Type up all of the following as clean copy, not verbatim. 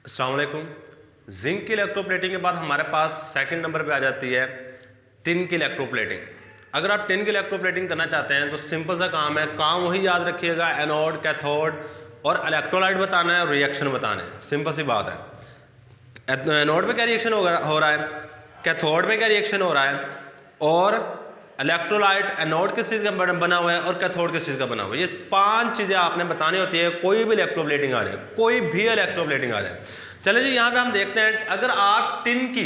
अस्सलाम वालेकुम। जिंक की इलेक्ट्रोप्लेटिंग के बाद हमारे पास सेकंड नंबर पे आ जाती है टिन की इलेक्ट्रोप्लेटिंग। अगर आप टिन की इलेक्ट्रोप्लेटिंग करना चाहते हैं तो सिंपल सा काम है, काम वही याद रखिएगा, एनोड, कैथोड और इलेक्ट्रोलाइट बताना है और रिएक्शन बताना है। सिंपल सी बात है। एनोड पे क्या रिएक्शन हो रहा है, कैथोड में क्या रिएक्शन हो रहा है, और इलेक्ट्रोलाइट एनोड किस चीज़ का बना हुआ है और कैथोड किस चीज़ का बना हुआ है। ये 5 चीज़ें आपने बतानी होती है कोई भी इलेक्ट्रोप्लेटिंग आ जाए, कोई भी इलेक्ट्रोप्लेटिंग आ जाए। चलिए जी, यहाँ पे हम देखते हैं, अगर आप टिन की,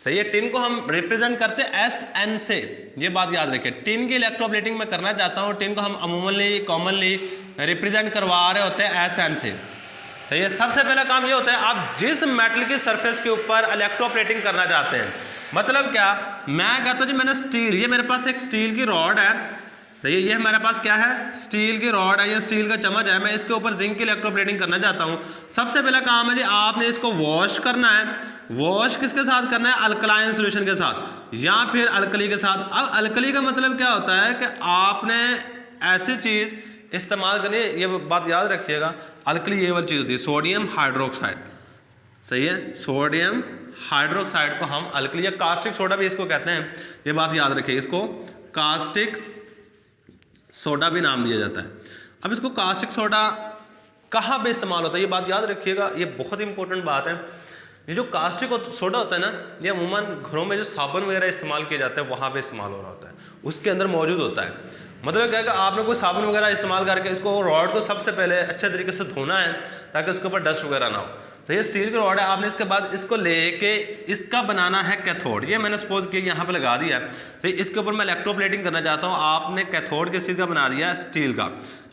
सही है, टिन को हम रिप्रेजेंट करते हैं SN से, ये बात याद रखिए। टिन की इलेक्ट्रोप्लेटिंग मैं करना चाहता हूँ, टिन को हम अमूमनली कॉमनली रिप्रेजेंट करवा रहे होते हैं SN से, सही है। सबसे पहला काम ये होता है, आप जिस मेटल की सरफेस के ऊपर इलेक्ट्रोप्लेटिंग करना चाहते हैं, मतलब क्या, मैं कहता हूँ जी मैंने स्टील, ये मेरे पास एक स्टील की रॉड है, सही है, ये मेरे पास क्या है, स्टील की रॉड है, ये स्टील का चम्मच है, मैं इसके ऊपर जिंक की इलेक्ट्रोप्लेटिंग करना चाहता हूँ। सबसे पहला काम है जी, आपने इसको वॉश करना है। वॉश किसके साथ करना है, अल्कलाइन सोल्यूशन के साथ या फिर अल्कली के साथ। अब अल्कली का मतलब क्या होता है कि आपने ऐसी चीज़ इस्तेमाल करनी है, ये बात याद रखिएगा, अल्कली ये वाली चीज़ होती है, सोडियम हाइड्रोक्साइड, सही है, सोडियम हाइड्रोक्साइड को हम अल्कली या कास्टिक सोडा भी इसको कहते हैं, ये बात याद रखिए, इसको कास्टिक सोडा भी नाम दिया जाता है। अब इसको कास्टिक सोडा कहाँ पे इस्तेमाल होता है, ये बात याद रखिएगा, ये बहुत इंपॉर्टेंट बात है। ये जो कास्टिक सोडा होता है ना, ये अमूमन घरों में जो साबुन वगैरह इस्तेमाल किए जाते हैं वहाँ पे इस्तेमाल हो रहा होता है, उसके अंदर मौजूद होता है। मतलब क्या है कि आपने कोई साबुन वगैरह इस्तेमाल करके इसको रॉड को सबसे पहले अच्छे तरीके से धोना है ताकि उसके ऊपर डस्ट वगैरह ना हो। तो ये स्टील की रॉड है, आपने इसके बाद इसको लेके इसका बनाना है कैथोड। ये मैंने सपोज किया यहाँ पे लगा दिया है, तो इसके ऊपर मैं इलेक्ट्रोप्लेटिंग करना चाहता हूँ। आपने कैथोड किस चीज़ का बना दिया है, स्टील का,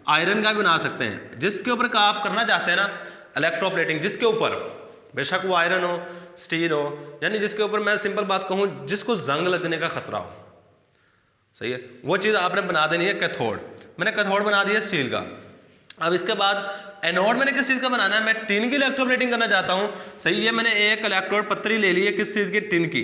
आयरन का भी बना सकते हैं। जिसके ऊपर का आप करना चाहते हैं ना इलेक्ट्रोप्लेटिंग, जिसके ऊपर बेशक वो आयरन हो, स्टील हो, यानी जिसके ऊपर मैं सिंपल बात कहूँ, जिसको जंग लगने का खतरा हो, सही है, वो चीज़ आपने बना देनी है कैथोड। मैंने कैथोड बना दिया स्टील का। अब इसके बाद एनोड मैंने किस चीज़ का बनाना है, मैं टिन की इलेक्ट्रोप्लेटिंग करना चाहता हूँ, सही है। मैंने एक इलेक्ट्रोड पत्तरी ले ली है, किस चीज़ की, टिन की,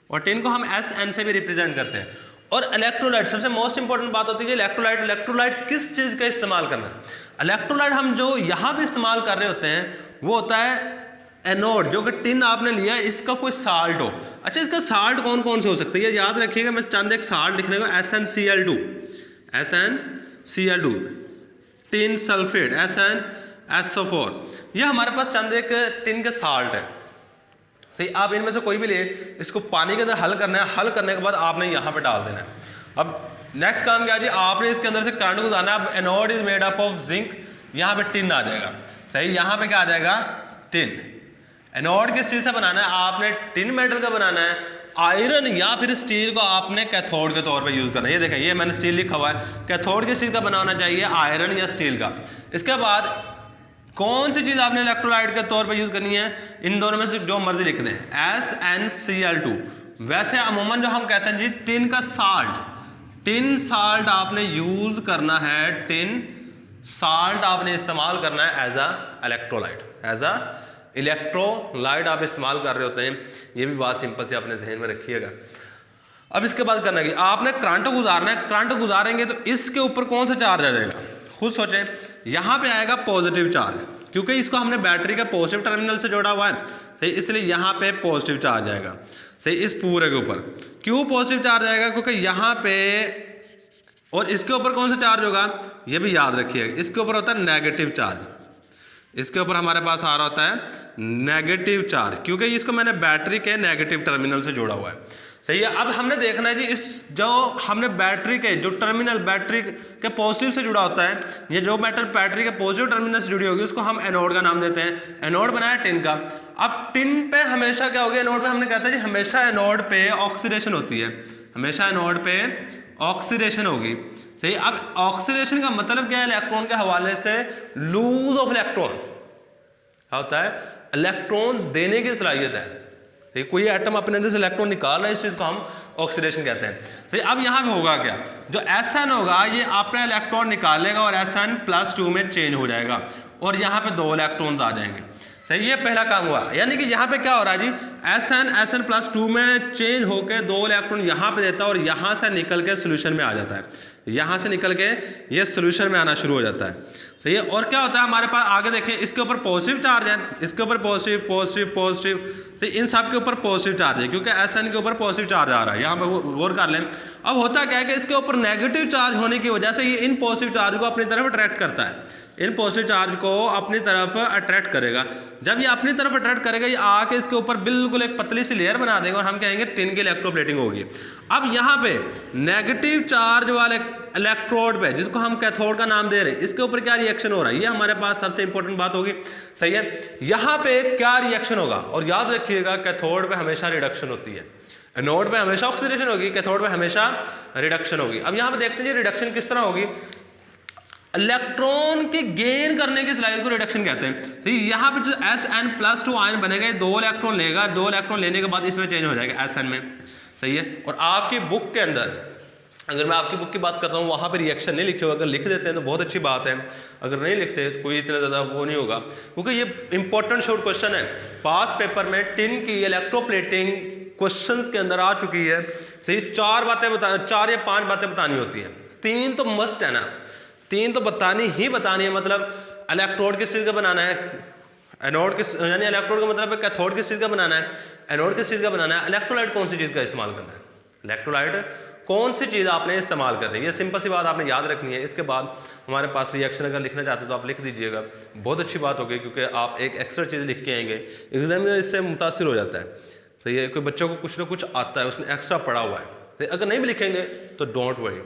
और टिन को हम SN से भी रिप्रेजेंट करते हैं। और इलेक्ट्रोलाइट, सबसे मोस्ट इंपॉर्टेंट बात होती है इलेक्ट्रोलाइट। इलेक्ट्रोलाइट किस चीज़ का इस्तेमाल करना है, इलेक्ट्रोलाइट हम जो यहाँ पे इस्तेमाल कर रहे होते हैं वो होता है एनोड, जो कि टिन आपने लिया है, इसका कोई साल्ट हो। अच्छा, इसका साल्ट कौन कौन से हो सकते हैं, ये याद रखिएगा, मैं चंद एक साल्ट लिखने को, SnCl2, SnCl2, tin sulphate, SnSO4, ये हमारे पास चंद एक टिन के साल्ट है, सही। आप इनमें से कोई भी ले, इसको पानी के अंदर हल करना है, हल करने के बाद आपने यहाँ पे डाल देना है। अब नेक्स्ट काम क्या है जी, आपने इसके अंदर से करंट गुजारना है। अब anode is made up of zinc, यहाँ पे टिन आ जाएगा, सही, यहाँ पे क्या आ जाएगा, टिन। एनोड किस चीज़ से बनाना है, आपने टिन मेटल का बनाना है। आयरन या फिर स्टील को आपने कैथोड के तौर पे यूज़ करना है। ये देखें, ये मैंने स्टील लिखा हुआ है, कैथोड किस चीज़ का बना होना चाहिए, आयरन या स्टील का। इसके बाद कौन सी चीज़ आपने इलेक्ट्रोलाइट के तौर पे यूज़ करनी है, इन दोनों में से जो मर्जी लिख दें, SnCl2। वैसे अमूमन जो हम कहते हैं जी, टिन का साल्ट, टिन साल्ट आपने यूज़ करना है, टिन साल्ट आपने इस्तेमाल करना है as a electrolyte, as a electrolyte आप इस्तेमाल कर रहे होते हैं। ये भी बात सिंपल से अपने जहन में रखिएगा। अब इसके बाद करना है, आपने करंट गुजारना है। करंट गुजारेंगे तो इसके ऊपर कौन सा चार्ज आ जाएगा, खुद सोचें, यहाँ पे आएगा पॉजिटिव चार्ज, क्योंकि इसको हमने बैटरी के पॉजिटिव टर्मिनल से जोड़ा हुआ है, सही, इसलिए यहाँ पे पॉजिटिव चार्ज आएगा, सही, इस पूरे के ऊपर। क्यों पॉजिटिव चार्ज आएगा, क्योंकि यहाँ पे, और इसके ऊपर कौन सा चार्ज होगा, ये भी याद रखिएगा, इसके ऊपर होता है नेगेटिव चार्ज, इसके ऊपर हमारे पास आ रहा होता है नेगेटिव चार्ज, क्योंकि इसको मैंने बैटरी के नेगेटिव टर्मिनल से जोड़ा हुआ है, सही है। अब हमने देखना है जी, इस जो हमने बैटरी के जो टर्मिनल बैटरी के पॉजिटिव से जुड़ा होता है, ये जो मेटल बैटरी के पॉजिटिव टर्मिनल से जुड़ी होगी, उसको हम एनोड का नाम देते हैं। एनोड बनाया टिन का। अब टिन पे हमेशा क्या होगी, एनोड पे हमने कहता है जी, हमेशा एनोड पे ऑक्सीडेशन होती है, हमेशा एनोड पे ऑक्सीडेशन होगी, सही। अब ऑक्सीडेशन का मतलब क्या है, इलेक्ट्रॉन के हवाले से लूज ऑफ इलेक्ट्रॉन, क्या होता है, इलेक्ट्रॉन देने की सलाहियत है, कोई एटम अपने अंदर से इलेक्ट्रॉन निकाल रहा है, इस चीज़ को हम ऑक्सीडेशन कहते हैं, सही। अब यहाँ पे होगा क्या, जो SN होगा ये अपना इलेक्ट्रॉन निकालेगा और SN+2 में चेंज हो जाएगा, और यहाँ पे 2 इलेक्ट्रॉन्स आ जाएंगे, सही। ये पहला काम हुआ, यानी कि यहाँ पे क्या हो रहा है जी, SN+2 में चेंज होकर 2 इलेक्ट्रॉन यहाँ पे देता है, और यहाँ से निकल के सोल्यूशन में आ जाता है, यहाँ से निकल के ये सोल्यूशन में आना शुरू हो जाता है, सही है। और क्या होता है हमारे पास आगे देखें, इसके ऊपर पॉजिटिव चार्ज है, इसके ऊपर पॉजिटिव पॉजिटिव पॉजिटिव, तो इन सब के ऊपर पॉजिटिव चार्ज है क्योंकि SN के ऊपर पॉजिटिव चार्ज आ रहा है, यहाँ पर गौर कर लें। अब होता क्या है कि इसके ऊपर नेगेटिव चार्ज होने की वजह से ये इन पॉजिटिव चार्ज को अपनी तरफ अट्रैक्ट करता है, इन पॉजिटिव चार्ज को अपनी तरफ अट्रैक्ट करेगा। जब ये अपनी तरफ अट्रैक्ट करेगा, ये आके इसके ऊपर बिल्कुल एक पतली सी लेयर बना देगा और हम कहेंगे टिन की इलेक्ट्रोप्लेटिंग होगी। अब यहाँ पे नेगेटिव चार्ज वाले इलेक्ट्रोड पे, जिसको हम कैथोड का नाम दे रहे हैं, इसके ऊपर क्या रिएक्शन हो रहा है, ये हमारे पास सबसे इंपॉर्टेंट बात होगी। सही है, यहाँ पे क्या रिएक्शन होगा, और याद रखिएगा कैथोड पे हमेशा रिडक्शन होती है, एनोड पे हमेशा ऑक्सीडेशन होगी, कैथोड पे हमेशा रिडक्शन होगी। अब यहाँ पे देखते हैं रिडक्शन किस तरह होगी। इलेक्ट्रॉन के गेन करने की स्लाइड को रिडक्शन कहते हैं। सही, यहाँ पे जो Sn+2 आयन बनेगा, 2 इलेक्ट्रॉन लेगा, 2 इलेक्ट्रॉन लेने के बाद इसमें चेंज हो जाएगा Sn में। सही है, और आपकी बुक के अंदर, अगर मैं आपकी बुक की बात करता हूँ, वहाँ पे रिएक्शन नहीं लिखे हुआ, अगर लिख देते हैं तो बहुत अच्छी बात है, अगर नहीं लिखते तो कोई इतना ज़्यादा वो नहीं होगा, क्योंकि ये इंपॉर्टेंट शॉर्ट क्वेश्चन है। पास पेपर में टिन की इलेक्ट्रोप्लेटिंग क्वेश्चंस के अंदर आ चुकी है। सही, 4 या 5 बातें बतानी होती है, 3 तो मस्ट है ना, 3 तो बतानी ही बतानी है। मतलब इलेक्ट्रोड किस चीज़ का बनाना है, एनोड किस, यानी इलेक्ट्रोड का मतलब है कैथोड किस चीज़ का बनाना है, एनोड किस चीज़ का बनाना है, इलेक्ट्रोलाइट कौन सी चीज़ का इस्तेमाल करना है, इलेक्ट्रोलाइट कौन सी चीज़ आपने इस्तेमाल करनी है, ये सिंपल सी बात आपने याद रखनी है। इसके बाद हमारे पास रिएक्शन अगर लिखना चाहते हो तो आप लिख दीजिएगा, बहुत अच्छी बात होगी, क्योंकि आप एक एक्स्ट्रा चीज़ लिख के आएंगे, एग्जामिनर इससे मुतासिर हो जाता है। तो ये कोई बच्चों को कुछ ना कुछ आता है, उसने एक्स्ट्रा पढ़ा हुआ है, तो अगर नहीं भी लिखेंगे तो डोंट वरी,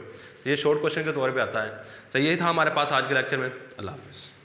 ये शॉर्ट क्वेश्चन के तौर पे आता है। तो यही था हमारे पास आज के लेक्चर में। अल्लाह हाफिज़।